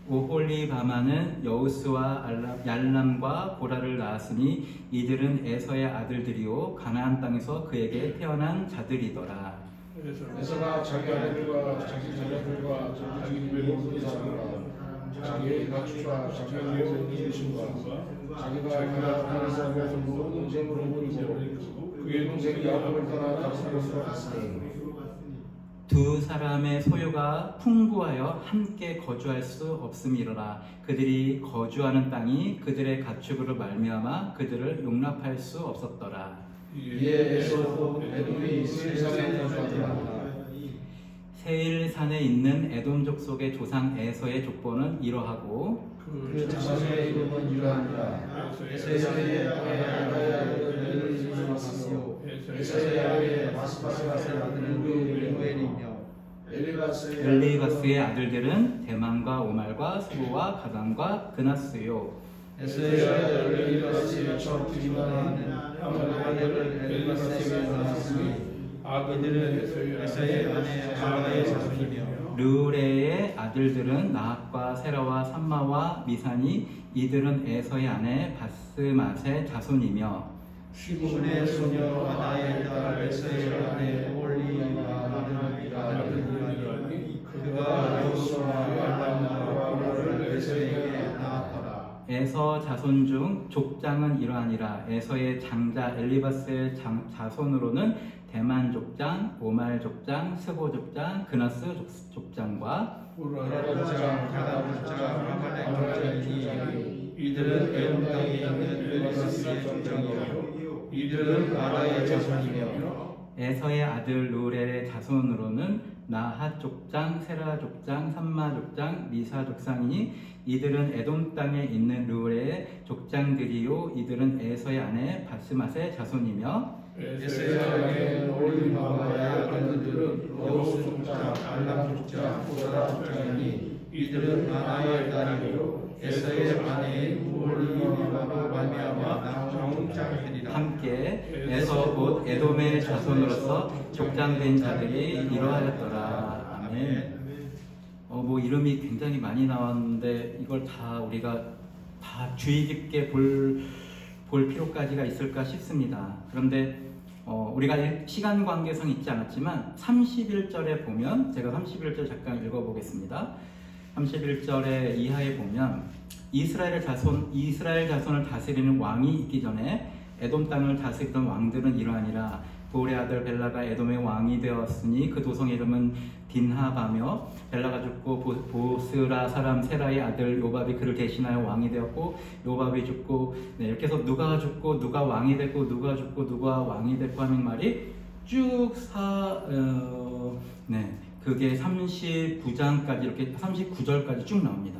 오홀리바마는 여우스와 얄람과 고라를 낳았으니 이들은 에서의 아들들이요 가나안 땅에서 그에게 태어난 자들이더라. 에서가 자기 아들과 자기 자녀들과 자기 집의 모든 사람과 자기의 가축과 자기의 모든 신과 자기가 하는 사람의 모든 재물을 버리고 그의 동생 야곱을 떠나 다른 곳으로 갔으니 두 사람의 소유가 풍부하여 함께 거주할 수 없음이로라. 그들이 거주하는 땅이 그들의 가축으로 말미암아 그들을 용납할 수 없었더라. 이에 에서도 에돔이 세일산에 거주하더라. 세일산에 있는 에돔 족속의 조상 에서의 족보는 이러하고 그 자손의 이름은 이러하니라. 에서의 아들은 엘리바스요 에서의 아들은 바스바스의 아들은 루엘이며 엘리바스의 아들들은 대만과 오말과 스보와 가담과 그나스요. 에서의 아들 엘리바스의 첫 아들은 엘리바스에게 낳았으니 아들은 에서의 아내 아라의 자손이며 르레의 아들들은 나학과 세라와 삼마와 미산이 이들은 에서의 아내 바스맛의 자손이며 시므의 소녀 아나의 딸 에서의 아내 오홀리바가 아들이라니 그가 여호수아와 얄람과 고라를 에서에게 낳았더라. 에서 자손 중 족장은 이러하니라. 에서의 장자 엘리바스의 자손으로는 대만 족장, 오말 족장, 스보 족장, 그나스 족장과 고라 족장, 가담 족장, 아말렉 족장이니 이들은 에돔 땅에 있는 엘리바스의 족장이요 이들은 아라의 자손이며 에서의 아들 루렐의 자손으로는 나핫 족장, 세라 족장, 삼마 족장, 미사 족장이니 이들은 에돔 땅에 있는 루렐의 족장들이요 이들은 에서의 아내 바스맛의 자손이며 에서의 아내 오홀리바마의 아들들은 여우스 족장, 얄람 족장, 고라 족장이니 이들은 아나의 딸이요 에서의 아내인 오홀리바마로 말미암아 족장들이라. 함께 에서 곧 에돔의 자손으로서 족장된 자들이 이러하였더라. 아멘. 뭐 이름이 굉장히 많이 나왔는데 이걸 다 우리가 다 주의 깊게 볼 필요까지가 있을까 싶습니다. 그런데 우리가 시간 관계상 있지 않았지만 31절에 보면 제가 31절 잠깐 읽어보겠습니다. 31절의 이하에 보면 이스라엘 자손을 다스리는 왕이 있기 전에 에돔 땅을 다스리던 왕들은 이러하니라. 보울의 아들 벨라가 에돔의 왕이 되었으니 그 도성 이름은 딘하바며 벨라가 죽고 보스라 사람 세라의 아들 요밥이 그를 대신하여 왕이 되었고 요밥이 죽고 이렇게 해서 누가 죽고 누가 왕이 됐고 누가 죽고 누가 왕이 됐고 하는 말이 쭉 그게 39장까지 이렇게 39절까지 쭉 나옵니다.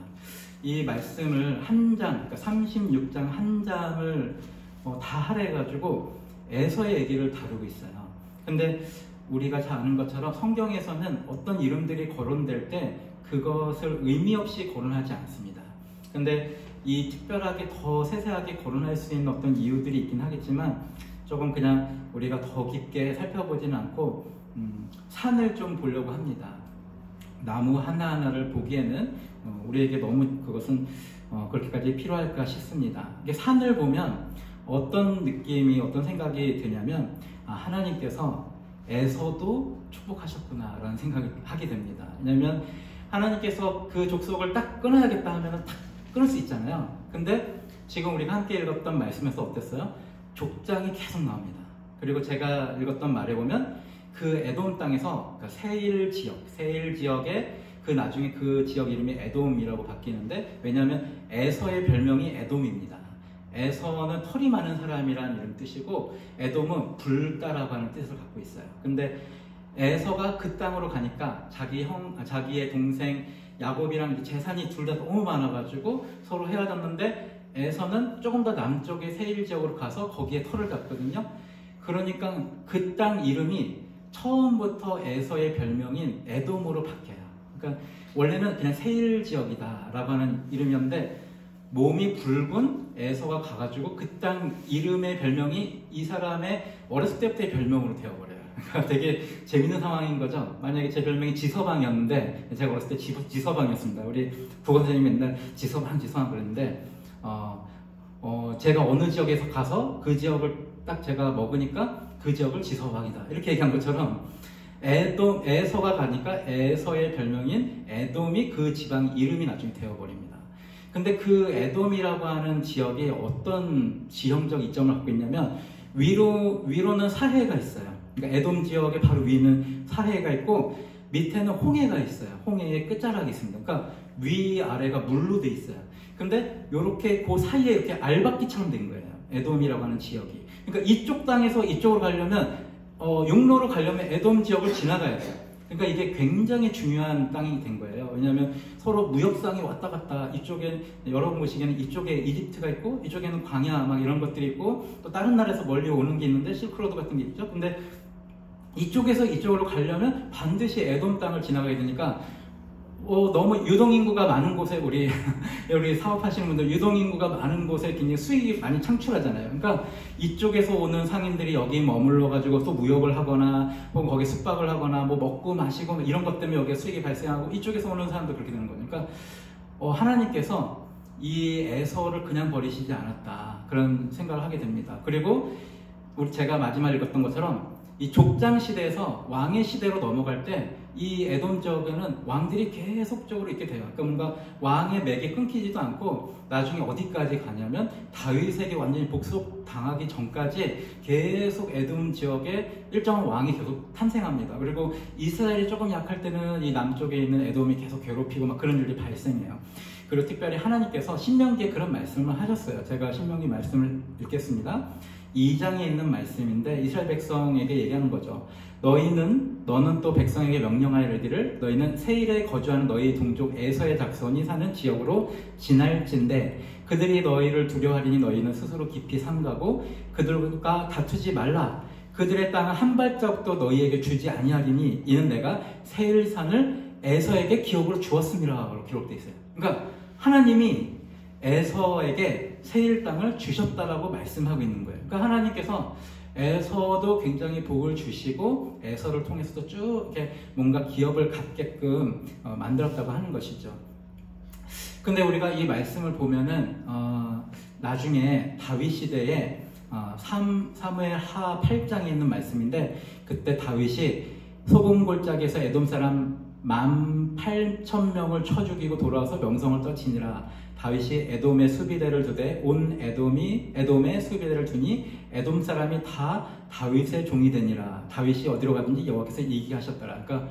이 말씀을 한 장, 그러니까 36장 한 장을 다 할애해가지고 에서의 얘기를 다루고 있어요. 근데 우리가 잘 아는 것처럼 성경에서는 어떤 이름들이 거론될 때 그것을 의미 없이 거론하지 않습니다. 근데 이 특별하게 더 세세하게 거론할 수 있는 어떤 이유들이 있긴 하겠지만 조금 그냥 우리가 더 깊게 살펴보지는 않고 산을 좀 보려고 합니다. 나무 하나하나를 보기에는 우리에게 너무 그것은 그렇게까지 필요할까 싶습니다. 이게 산을 보면 어떤 느낌이 어떤 생각이 드냐면 하나님께서 에서도 축복하셨구나 라는 생각이 하게 됩니다. 왜냐면 하나님께서 그 족속을 딱 끊어야겠다 하면 딱 끊을 수 있잖아요. 근데 지금 우리가 함께 읽었던 말씀에서 어땠어요? 족장이 계속 나옵니다. 그리고 제가 읽었던 말에 보면 그 에돔 땅에서 그러니까 세일 지역에 그 나중에 그 지역 이름이 에돔이라고 바뀌는데 왜냐하면 에서의 별명이 에돔입니다. 에서는 털이 많은 사람이라는 이런 뜻이고 에돔은 불가라고 하는 뜻을 갖고 있어요. 근데 에서가 그 땅으로 가니까 자기의 동생 야곱이랑 재산이 둘 다 너무 많아가지고 서로 헤어졌는데 에서는 조금 더 남쪽의 세일 지역으로 가서 거기에 털을 갖거든요. 그러니까 그 땅 이름이 처음부터 에서의 별명인 에돔으로 바뀌어요. 그러니까 원래는 그냥 세일 지역이다 라고 하는 이름이었는데 몸이 붉은 에서가 가가지고 그 땅 이름의 별명이 이 사람의 어렸을 때부터의 별명으로 되어버려요. 그러니까 되게 재밌는 상황인 거죠. 만약에 제 별명이 지서방이었는데, 제가 어렸을 때 지서방이었습니다. 우리 국어 선생님이 맨날 지서방 그랬는데, 제가 어느 지역에서 가서 그 지역을 딱 제가 먹으니까 그 지역을 지서방이다, 이렇게 얘기한 것처럼, 에서가 가니까 에서의 별명인 에돔이 그 지방 이름이 나중에 되어버립니다. 근데 그 에돔이라고 하는 지역이 어떤 지형적 이점을 갖고 있냐면, 위로는 사해가 있어요. 그러니까 에돔 지역의 바로 위는 사해가 있고, 밑에는 홍해가 있어요. 홍해의 끝자락이 있습니다. 그러니까 위아래가 물로 돼 있어요. 근데 요렇게 그 사이에 이렇게 알박기처럼 된 거예요, 에돔이라고 하는 지역이. 그러니까 이쪽 땅에서 이쪽으로 가려면, 육로로 가려면 에돔 지역을 지나가야 돼요. 그러니까 이게 굉장히 중요한 땅이 된 거예요. 왜냐하면 서로 무역상이 왔다 갔다, 이쪽엔, 여러분 보시기에는 이쪽에 이집트가 있고, 이쪽에는 광야 막 이런 것들이 있고, 또 다른 나라에서 멀리 오는 게 있는데, 실크로드 같은 게 있죠. 근데 이쪽에서 이쪽으로 가려면 반드시 에돔 땅을 지나가야 되니까, 너무 유동인구가 많은 곳에, 우리 사업하시는 분들, 유동인구가 많은 곳에 굉장히 수익이 많이 창출하잖아요. 그러니까 이쪽에서 오는 상인들이 여기 머물러가지고 또 무역을 하거나, 혹은 거기 숙박을 하거나, 뭐 먹고 마시고 이런 것 때문에 여기에 수익이 발생하고, 이쪽에서 오는 사람도 그렇게 되는 거니까, 하나님께서 이 에서를 그냥 버리시지 않았다, 그런 생각을 하게 됩니다. 그리고 제가 마지막에 읽었던 것처럼, 이 족장 시대에서 왕의 시대로 넘어갈 때 이 에돔 지역에는 왕들이 계속적으로 있게 돼요. 그러니까 뭔가 왕의 맥이 끊기지도 않고, 나중에 어디까지 가냐면 다윗에게 완전히 복속당하기 전까지 계속 에돔 지역에 일정한 왕이 계속 탄생합니다. 그리고 이스라엘이 조금 약할 때는 이 남쪽에 있는 에돔이 계속 괴롭히고 막 그런 일이 발생해요. 그리고 특별히 하나님께서 신명기에 그런 말씀을 하셨어요. 제가 신명기 말씀을 읽겠습니다. 2장에 있는 말씀인데, 이스라엘 백성에게 얘기하는 거죠. 너는 또 백성에게 명령하여 이르기를, 너희는 세일에 거주하는 너희 동족 에서의 작손이 사는 지역으로 지날진대, 그들이 너희를 두려워하리니 너희는 스스로 깊이 삼가고 그들과 다투지 말라. 그들의 땅은 한 발자국도 너희에게 주지 아니하리니 이는 내가 세일산을 에서에게 기업으로 주었음이라고 기록되어 있어요. 그러니까 하나님이 에서에게 세일 땅을 주셨다라고 말씀하고 있는 거예요. 그러니까 하나님께서 에서도 굉장히 복을 주시고, 에서를 통해서도 쭉 이렇게 뭔가 기업을 갖게끔 만들었다고 하는 것이죠. 근데 우리가 이 말씀을 보면은, 나중에 다윗 시대에 사무엘 하 8장에 있는 말씀인데, 그때 다윗이 소금골짜기에서 에돔 사람 18,000명을 쳐 죽이고 돌아와서 명성을 떨치니라. 다윗이 에돔의 수비대를 두되 온 에돔의 수비대를 두니 에돔 사람이 다 다윗의 종이 되니라. 다윗이 어디로 가든지 여호와께서 이기게 하셨더라. 그러니까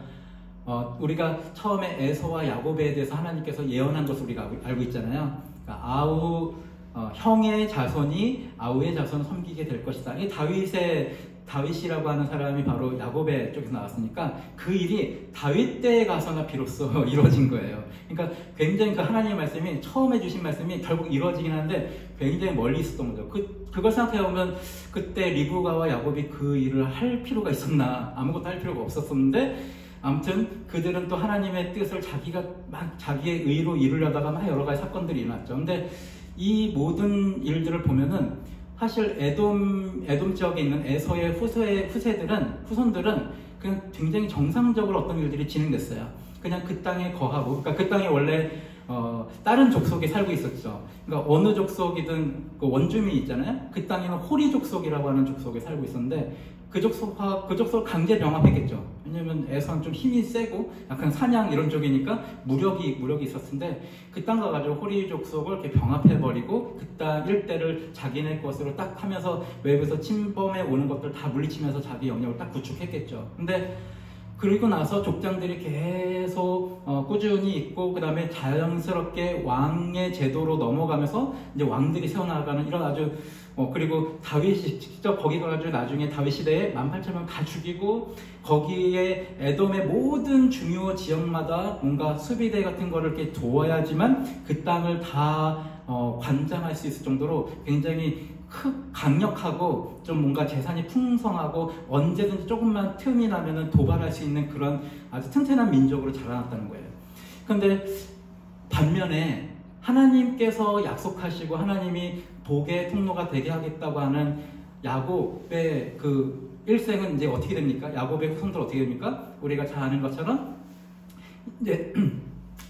우리가 처음에 에서와 야곱에 대해서 하나님께서 예언한 것을 우리가 알고 있잖아요. 그러니까 형의 자손이 아우의 자손을 섬기게 될 것이다. 이 다윗이라고 하는 사람이 바로 야곱의 쪽에서 나왔으니까 그 일이 다윗 때에 가서나 비로소 이루어진 거예요. 그러니까 굉장히 그 하나님의 말씀이, 처음에 주신 말씀이 결국 이루어지긴 하는데 굉장히 멀리 있었던 거죠. 그걸 생각해보면 그때 리브가와 야곱이 그 일을 할 필요가 있었나? 아무것도 할 필요가 없었었는데, 아무튼 그들은 또 하나님의 뜻을 자기의 의로 이루려다가 막 여러 가지 사건들이 일어났죠. 근데 이 모든 일들을 보면은 사실 에돔 지역에 있는 에서의 후손들은 그냥 굉장히 정상적으로 어떤 일들이 진행됐어요. 그냥 그 땅에 거하고, 그러니까 그 땅에 원래 다른 족속이 살고 있었죠. 그러니까 어느 족속이든 그 원주민이 있잖아요. 그 땅에는 호리 족속이라고 하는 족속에 살고 있었는데, 그 족속을 강제 병합했겠죠. 왜냐면 에서는 좀 힘이 세고 약간 사냥 이런 쪽이니까 무력이 있었는데, 그 땅 가가지고 호리 족속을 이렇게 병합해버리고 그 땅 일대를 자기네 것으로 딱 하면서 외부에서 침범해 오는 것들 다 물리치면서 자기 영역을 딱 구축했겠죠. 근데 그리고 나서 족장들이 계속 꾸준히 있고, 그 다음에 자연스럽게 왕의 제도로 넘어가면서 이제 왕들이 세워나가는 이런 아주 그리고 다윗이 직접 거기 가가지고 나중에 다윗 시대에 18,000명 다 죽이고, 거기에 에돔의 모든 중요 지역마다 뭔가 수비대 같은 거를 이렇게 두어야지만 그 땅을 다 관장할 수 있을 정도로 굉장히 강력하고 좀 뭔가 재산이 풍성하고 언제든지 조금만 틈이 나면은 도발할 수 있는 그런 아주 튼튼한 민족으로 자라났다는 거예요. 근데 반면에 하나님께서 약속하시고 하나님이 복의 통로가 되게 하겠다고 하는 야곱의 그 일생은 이제 어떻게 됩니까? 야곱의 후손들 어떻게 됩니까? 우리가 잘 아는 것처럼 이제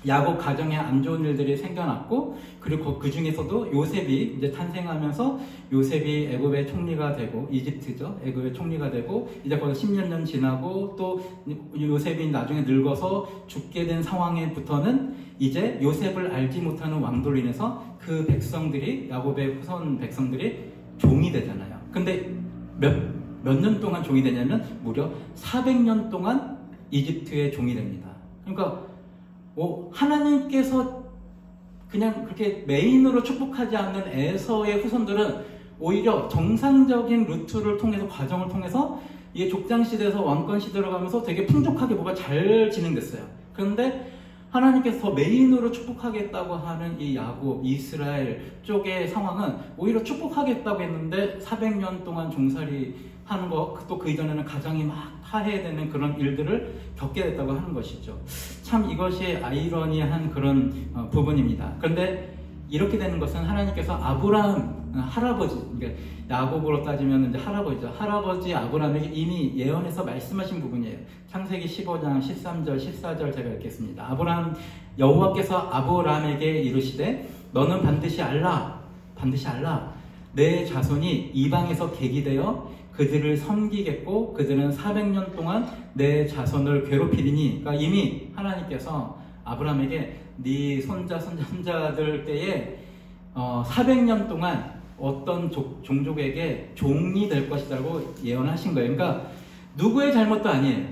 야곱 가정에 안 좋은 일들이 생겨났고, 그리고 그 중에서도 요셉이 이제 탄생하면서 요셉이 애굽의 총리가 되고, 이집트죠, 애굽의 총리가 되고, 이제 거기서 10몇 년 지나고 또 요셉이 나중에 늙어서 죽게 된 상황에부터는 이제 요셉을 알지 못하는 왕들로 인해서 그 백성들이, 야곱의 후손 백성들이 종이 되잖아요. 근데 몇 년 동안 종이 되냐면 무려 400년 동안 이집트의 종이 됩니다. 그러니까 하나님께서 그냥 그렇게 메인으로 축복하지 않는 에서의 후손들은 오히려 정상적인 루트를 통해서, 과정을 통해서 이게 족장시대에서 왕권시대로 가면서 되게 풍족하게 뭐가 잘 진행됐어요. 그런데 하나님께서 더 메인으로 축복하겠다고 하는 이 야곱, 이스라엘 쪽의 상황은 오히려 축복하겠다고 했는데 400년 동안 종살이 하는 거, 또 그 이전에는 가정이 막 파해되는 그런 일들을 겪게 됐다고 하는 것이죠. 참 이것이 아이러니한 그런 부분입니다. 그런데 이렇게 되는 것은 하나님께서 아브라함 할아버지, 그러니까 야곱으로 따지면 이제 할아버지죠. 할아버지 아브라함에게 이미 예언해서 말씀하신 부분이에요. 창세기 15장 13절 14절 제가 읽겠습니다. 여호와께서 아브라함에게 이르시되 너는 반드시 알라 내 자손이 이방에서 객이되어 그들을 섬기겠고 그들은 400년 동안 내 자손을 괴롭히리니. 그러니까 이미 하나님께서 아브라함에게 네 손자들 때에 400년 동안 어떤 종족에게 종이 될 것이라고 예언하신 거예요. 그러니까 누구의 잘못도 아니에요.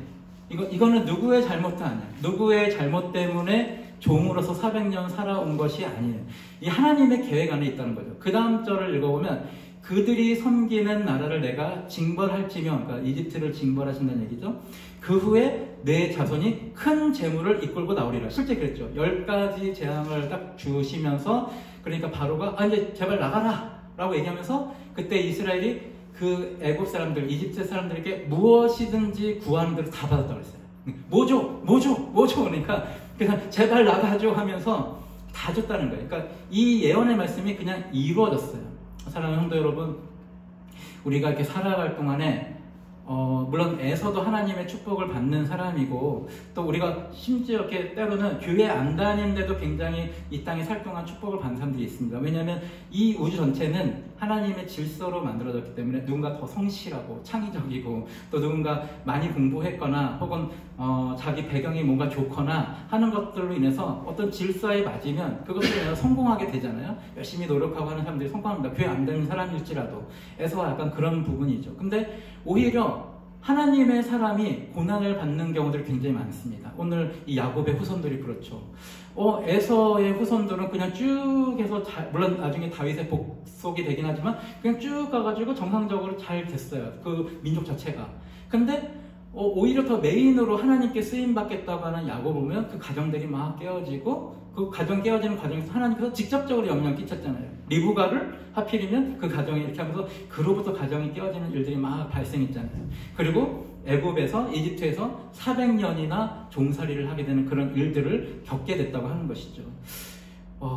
이거는 누구의 잘못도 아니에요. 누구의 잘못 때문에 종으로서 400년 살아온 것이 아니에요. 이 하나님의 계획 안에 있다는 거죠. 그 다음 절을 읽어보면 그들이 섬기는 나라를 내가 징벌할지며, 그러니까 이집트를 징벌하신다는 얘기죠. 그 후에 내 자손이 큰 재물을 이끌고 나오리라. 실제 그랬죠. 10가지 재앙을 딱 주시면서, 그러니까 바로가 이제 제발 나가라 라고 얘기하면서 그때 이스라엘이 그 애굽 사람들, 이집트 사람들에게 무엇이든지 구하는 대로 다 받았다고 했어요. 뭐죠? 그러니까 그래서 제발 나가줘 하면서 다 줬다는 거예요. 그러니까 이 예언의 말씀이 그냥 이루어졌어요. 사랑하는 성도 여러분, 우리가 이렇게 살아갈 동안에 물론 에서도 하나님의 축복을 받는 사람이고, 또 우리가 심지어 이렇게 때로는 교회 안 다니는데도 굉장히 이 땅에 살 동안 축복을 받는 사람들이 있습니다. 왜냐하면 이 우주 전체는 하나님의 질서로 만들어졌기 때문에 누군가 더 성실하고 창의적이고, 또 누군가 많이 공부했거나 혹은 자기 배경이 뭔가 좋거나 하는 것들로 인해서 어떤 질서에 맞으면 그것으로 인해서 성공하게 되잖아요. 열심히 노력하고 하는 사람들이 성공합니다. 교회 안 다니는 사람일지라도. 에서가 약간 그런 부분이죠. 근데 오히려 하나님의 사람이 고난을 받는 경우들이 굉장히 많습니다. 오늘 이 야곱의 후손들이 그렇죠. 에서의 후손들은 그냥 쭉 해서 물론 나중에 다윗의 복속이 되긴 하지만 그냥 쭉 가가지고 정상적으로 잘 됐어요. 그 민족 자체가. 근데 오히려 더 메인으로 하나님께 쓰임받겠다고 하는 야곱을 보면 그 가정들이 막 깨어지고, 그 가정 깨어지는 과정에서 하나님께서 직접적으로 영향을 끼쳤잖아요. 리브가를 하필이면 그 가정에 이렇게 하면서 그로부터 가정이 깨어지는 일들이 막 발생했잖아요. 그리고 애굽에서, 이집트에서 400년이나 종살이를 하게 되는 그런 일들을 겪게 됐다고 하는 것이죠.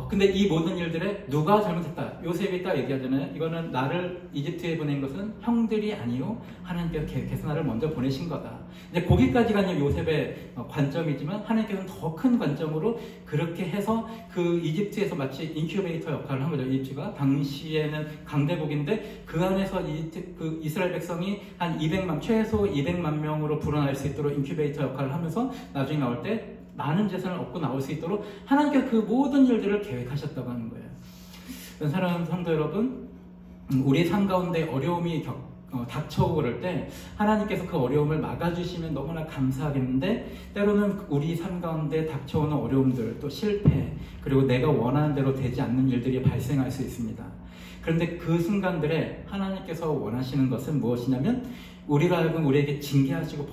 근데 이 모든 일들에 누가 잘못했다? 요셉이 딱 얘기하잖아요. 이거는 나를 이집트에 보낸 것은 형들이 아니요 하나님께서 나를 먼저 보내신 거다. 이제 거기까지가 이제 요셉의 관점이지만 하나님께서는 더 큰 관점으로 그렇게 해서 그 이집트에서 마치 인큐베이터 역할을 한 거죠. 이집트가 당시에는 강대국인데 그 안에서 그 이스라엘 백성이 한 200만, 최소 200만 명으로 불어날 수 있도록 인큐베이터 역할을 하면서 나중에 나올 때 많은 재산을 얻고 나올 수 있도록 하나님께서 그 모든 일들을 계획하셨다고 하는 거예요. 사랑하는 성도 여러분, 우리 삶 가운데 어려움이 닥쳐오고 그럴 때 하나님께서 그 어려움을 막아주시면 너무나 감사하겠는데, 때로는 우리 삶 가운데 닥쳐오는 어려움들, 또 실패, 그리고 내가 원하는 대로 되지 않는 일들이 발생할 수 있습니다. 그런데 그 순간들에 하나님께서 원하시는 것은 무엇이냐면 우리가 하여금 우리에게 징계하시고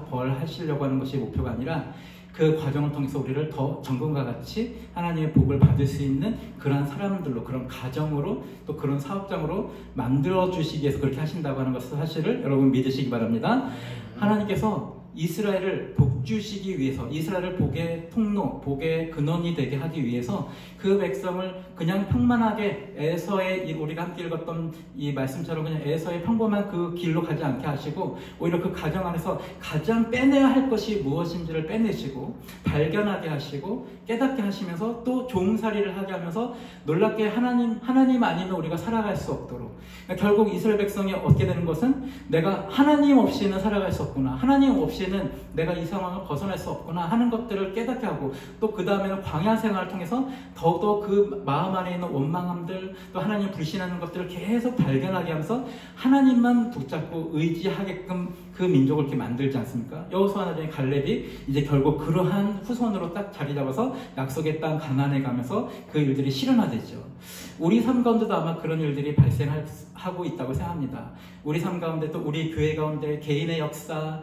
벌하시려고 하는 것이 목표가 아니라 그 과정을 통해서 우리를 더 정금과 같이 하나님의 복을 받을 수 있는 그런 사람들로, 그런 가정으로, 또 그런 사업장으로 만들어주시기 위해서 그렇게 하신다고 하는 것을 사실을 여러분 믿으시기 바랍니다. 하나님께서 이스라엘을 복 주시기 위해서, 이스라엘을 복의 통로, 복의 근원이 되게 하기 위해서 그 백성을 그냥 평만하게 에서의, 우리가 함께 읽었던 이 말씀처럼 그냥 에서의 평범한 그 길로 가지 않게 하시고, 오히려 그 가정 안에서 가장 빼내야 할 것이 무엇인지를 빼내시고 발견하게 하시고 깨닫게 하시면서 또 종살이를 하게 하면서 놀랍게 하나님 아니면 우리가 살아갈 수 없도록, 그러니까 결국 이스라엘 백성이 얻게 되는 것은 내가 하나님 없이는 살아갈 수 없구나, 하나님 없이는 내가 이 상황을 벗어날 수 없구나 하는 것들을 깨닫게 하고, 또 그 다음에는 광야 생활을 통해서 더더욱 그 마음 안에 있는 원망함들, 또 하나님 불신하는 것들을 계속 발견하게 하면서 하나님만 붙잡고 의지하게끔 그 민족을 이렇게 만들지 않습니까? 여호수아 나중에 갈렙이 이제 결국 그러한 후손으로 딱 자리 잡아서 약속의 땅 가나안에 가면서 그 일들이 실현화되죠. 우리 삶 가운데도 아마 그런 일들이 발생하고 있다고 생각합니다. 우리 삶 가운데, 또 우리 교회 가운데 개인의 역사,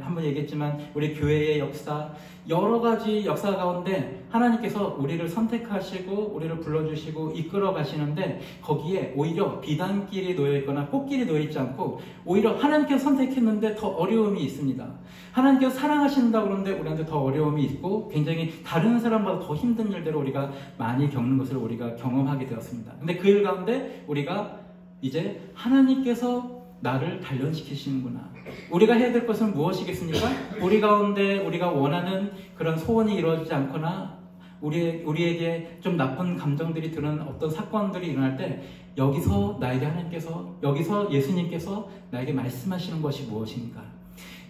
한번 얘기했지만 우리 교회의 역사, 여러 가지 역사 가운데 하나님께서 우리를 선택하시고 우리를 불러주시고 이끌어 가시는데, 거기에 오히려 비단길이 놓여있거나 꽃길이 놓여있지 않고 오히려 하나님께서 선택했는데 더 어려움이 있습니다. 하나님께서 사랑하신다고 그러는데 우리한테 더 어려움이 있고 굉장히 다른 사람보다 더 힘든 일들을 우리가 많이 겪는 것을 우리가 경험하게 되었습니다. 근데 그 일 가운데 우리가 이제 하나님께서 나를 단련시키시는구나. 우리가 해야 될 것은 무엇이겠습니까? 우리 가운데 우리가 원하는 그런 소원이 이루어지지 않거나 우리에게 좀 나쁜 감정들이 드는 어떤 사건들이 일어날 때, 여기서 나에게 하나님께서, 여기서 예수님께서 나에게 말씀하시는 것이 무엇인가?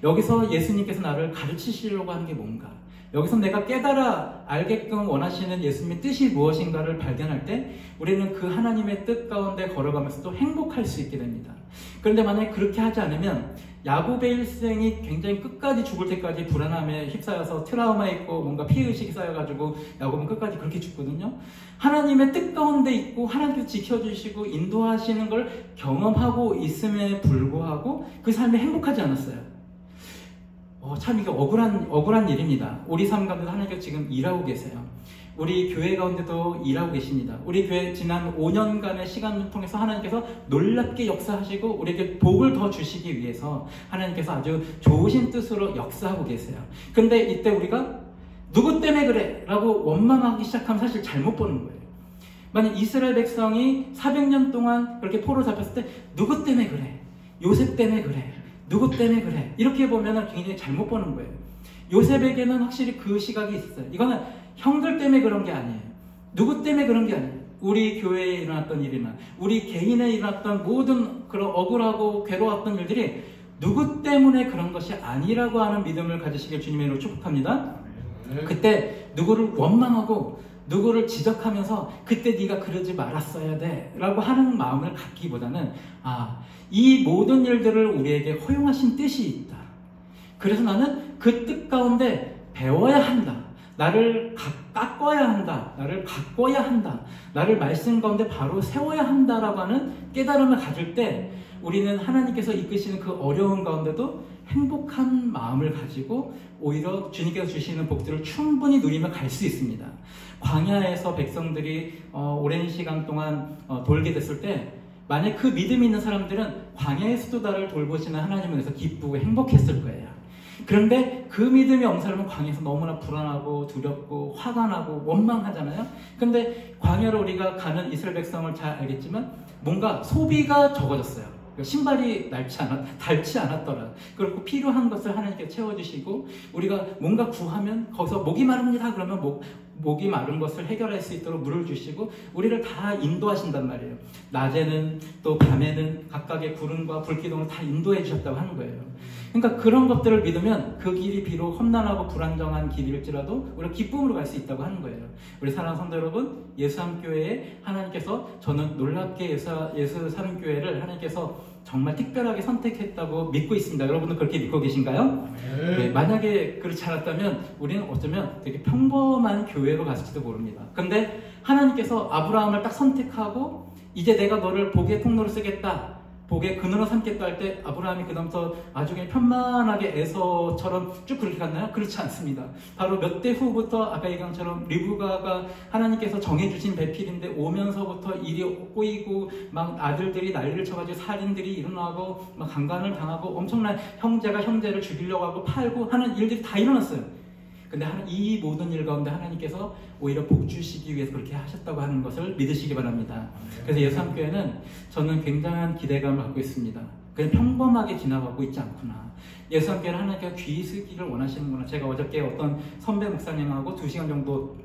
여기서 예수님께서 나를 가르치시려고 하는 게 뭔가? 여기서 내가 깨달아 알게끔 원하시는 예수님의 뜻이 무엇인가를 발견할 때 우리는 그 하나님의 뜻 가운데 걸어가면서 또 행복할 수 있게 됩니다. 그런데 만약에 그렇게 하지 않으면 야곱의 일생이 굉장히 끝까지 죽을 때까지 불안함에 휩싸여서 트라우마 있고 뭔가 피해의식이 쌓여가지고 야곱은 끝까지 그렇게 죽거든요. 하나님의 뜻 가운데 있고 하나님께서 지켜주시고 인도하시는 걸 경험하고 있음에 불구하고 그 삶이 행복하지 않았어요. 참 이게 억울한 일입니다. 우리 삶 가운데 하나님께서 지금 일하고 계세요. 우리 교회 가운데도 일하고 계십니다. 우리 교회 지난 5년간의 시간을 통해서 하나님께서 놀랍게 역사하시고 우리에게 복을 더 주시기 위해서 하나님께서 아주 좋으신 뜻으로 역사하고 계세요. 근데 이때 우리가 누구 때문에 그래? 라고 원망하기 시작하면 사실 잘못 보는 거예요. 만약 이스라엘 백성이 400년 동안 그렇게 포로 잡혔을 때 누구 때문에 그래? 요셉 때문에 그래? 누구 때문에 그래? 이렇게 보면 굉장히 잘못 보는 거예요. 요셉에게는 확실히 그 시각이 있어요. 이거는 형들 때문에 그런 게 아니에요. 누구 때문에 그런 게 아니에요. 우리 교회에 일어났던 일이나 우리 개인에 일어났던 모든 그런 억울하고 괴로웠던 일들이 누구 때문에 그런 것이 아니라고 하는 믿음을 가지시길 주님의 이름으로 축복합니다. 그때 누구를 원망하고 누구를 지적하면서 그때 네가 그러지 말았어야 돼 라고 하는 마음을 갖기보다는 이 모든 일들을 우리에게 허용하신 뜻이 있다. 그래서 나는 그 뜻 가운데 배워야 한다. 나를 깎아야 한다. 나를 가꿔야 한다. 나를 말씀 가운데 바로 세워야 한다라고 하는 깨달음을 가질 때 우리는 하나님께서 이끄시는 그 어려운 가운데도 행복한 마음을 가지고 오히려 주님께서 주시는 복들을 충분히 누리며 갈 수 있습니다. 광야에서 백성들이 오랜 시간 동안 돌게 됐을 때 만약 그 믿음이 있는 사람들은 광야에서도 나를 돌보시는 하나님을 위해서 기쁘고 행복했을 거예요. 그런데 그 믿음이 없는 사람은 광야에서 너무나 불안하고 두렵고 화가 나고 원망하잖아요. 근데 광야로 우리가 가는 이스라엘 백성을 잘 알겠지만 뭔가 소비가 적어졌어요. 신발이 닳지 않았더라. 그렇고 필요한 것을 하나님께 채워주시고 우리가 뭔가 구하면 거기서 목이 마릅니다. 그러면 목이 마른 것을 해결할 수 있도록 물을 주시고 우리를 다 인도하신단 말이에요. 낮에는 또 밤에는 각각의 구름과 불기둥을 다 인도해 주셨다고 하는 거예요. 그러니까 그런 것들을 믿으면 그 길이 비록 험난하고 불안정한 길일지라도 우리가 기쁨으로 갈 수 있다고 하는 거예요. 우리 사랑하는 성도 여러분, 예수삼교회에 하나님께서 저는 놀랍게 예수삼교회를 하나님께서 정말 특별하게 선택했다고 믿고 있습니다. 여러분도 그렇게 믿고 계신가요? 네, 만약에 그렇지 않았다면 우리는 어쩌면 되게 평범한 교회로 갔을지도 모릅니다. 근데 하나님께서 아브라함을 딱 선택하고 이제 내가 너를 복의 통로로 쓰겠다 복의 근원을 삼겠다 할 때 아브라함이 그다음부터 아주 그냥 편만하게 에서처럼 쭉 그렇게 갔나요? 그렇지 않습니다. 바로 몇 대 후부터 아까 얘기한 것처럼 리브가가 하나님께서 정해주신 배필인데 오면서부터 일이 꼬이고 막 아들들이 난리를 쳐가지고 살인들이 일어나고 막 강간을 당하고 엄청난 형제가 형제를 죽이려고 하고 팔고 하는 일들이 다 일어났어요. 근데 이 모든 일 가운데 하나님께서 오히려 복 주시기 위해서 그렇게 하셨다고 하는 것을 믿으시기 바랍니다. 그래서 예수함교회는 저는 굉장한 기대감을 갖고 있습니다. 그냥 평범하게 지나가고 있지 않구나. 예수함교회는 하나님께서 귀히 쓰기를 원하시는구나. 제가 어저께 어떤 선배 목사님하고 2시간 정도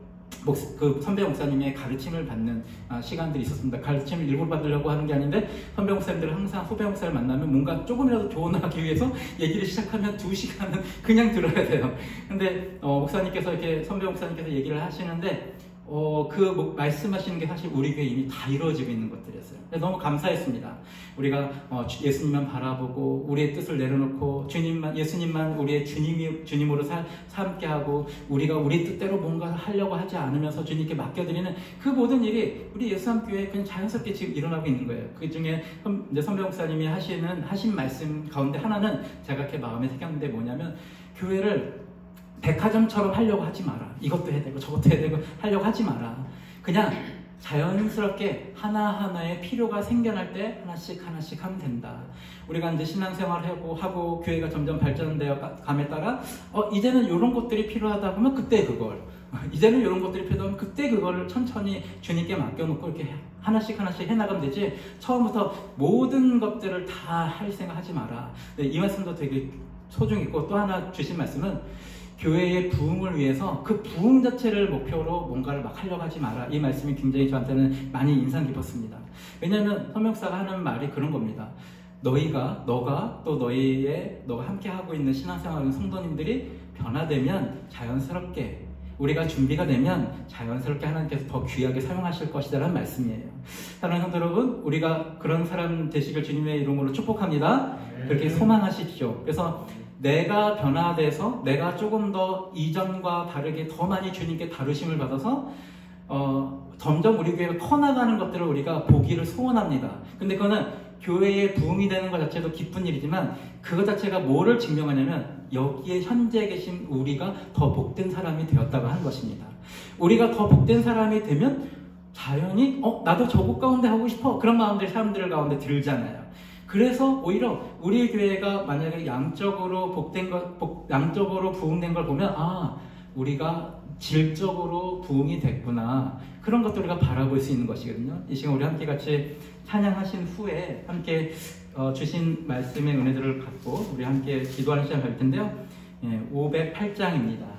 그 선배 목사님의 가르침을 받는 시간들이 있었습니다. 가르침을 일부러 받으려고 하는 게 아닌데 선배 목사님들은 항상 후배 목사를 만나면 뭔가 조금이라도 조언하기 위해서 얘기를 시작하면 2시간은 그냥 들어야 돼요. 근데 목사님께서 이렇게 선배 목사님께서 얘기를 하시는데 그 말씀하시는 게 사실 우리 교회 이미 다 이루어지고 있는 것들이었어요. 너무 감사했습니다. 우리가 예수님만 바라보고 우리의 뜻을 내려놓고 예수님만 우리의 주님으로 삼게 하고 우리가 우리 뜻대로 뭔가 하려고 하지 않으면서 주님께 맡겨드리는 그 모든 일이 우리 예수함교회에 그냥 자연스럽게 지금 일어나고 있는 거예요. 그 중에 이제 선배 목사님이 하신 말씀 가운데 하나는 제가 이렇게 마음에 새겼는데 뭐냐면 교회를 백화점처럼 하려고 하지 마라. 이것도 해야 되고 저것도 해야 되고 하려고 하지 마라. 그냥 자연스럽게 하나하나의 필요가 생겨날 때 하나씩 하면 된다. 우리가 이제 신앙생활을 하고 교회가 점점 발전되어 감에 따라 이제는 이런 것들이 필요하다 하면 그때 그걸 이제는 이런 것들이 필요하면 그때 그거를 천천히 주님께 맡겨놓고 이렇게 하나씩 해나가면 되지 처음부터 모든 것들을 다 할 생각하지 마라. 네, 이 말씀도 되게 소중했고 또 하나 주신 말씀은 교회의 부흥을 위해서 그 부흥 자체를 목표로 뭔가를 막 하려고 하지 마라. 이 말씀이 굉장히 저한테는 많이 인상 깊었습니다. 왜냐하면 선명사가 하는 말이 그런 겁니다. 너가 함께 하고 있는 신앙생활하는 성도님들이 변화되면 자연스럽게 우리가 준비가 되면 자연스럽게 하나님께서 더 귀하게 사용하실 것이다라는 말씀이에요. 사랑하는 성도 여러분, 우리가 그런 사람 되시길 주님의 이름으로 축복합니다. 그렇게 소망하십시오. 그래서 내가 변화돼서 내가 조금 더 이전과 다르게 더 많이 주님께 다루심을 받아서 점점 우리 교회가 커나가는 것들을 우리가 보기를 소원합니다. 근데 그거는 교회의 부흥이 되는 것 자체도 기쁜 일이지만 그것 자체가 뭐를 증명하냐면 여기에 현재 계신 우리가 더 복된 사람이 되었다고 하는 것입니다. 우리가 더 복된 사람이 되면 자연히 나도 저곳 가운데 하고 싶어 그런 마음들이 사람들 가운데 들잖아요. 그래서 오히려 우리 교회가 만약에 양적으로 부흥된 걸 보면 우리가 질적으로 부흥이 됐구나 그런 것들 우리가 바라볼 수 있는 것이거든요. 이 시간 우리 함께 같이 찬양하신 후에 함께 주신 말씀의 은혜들을 갖고 우리 함께 기도하는 시간을 가질 텐데요. 508장입니다.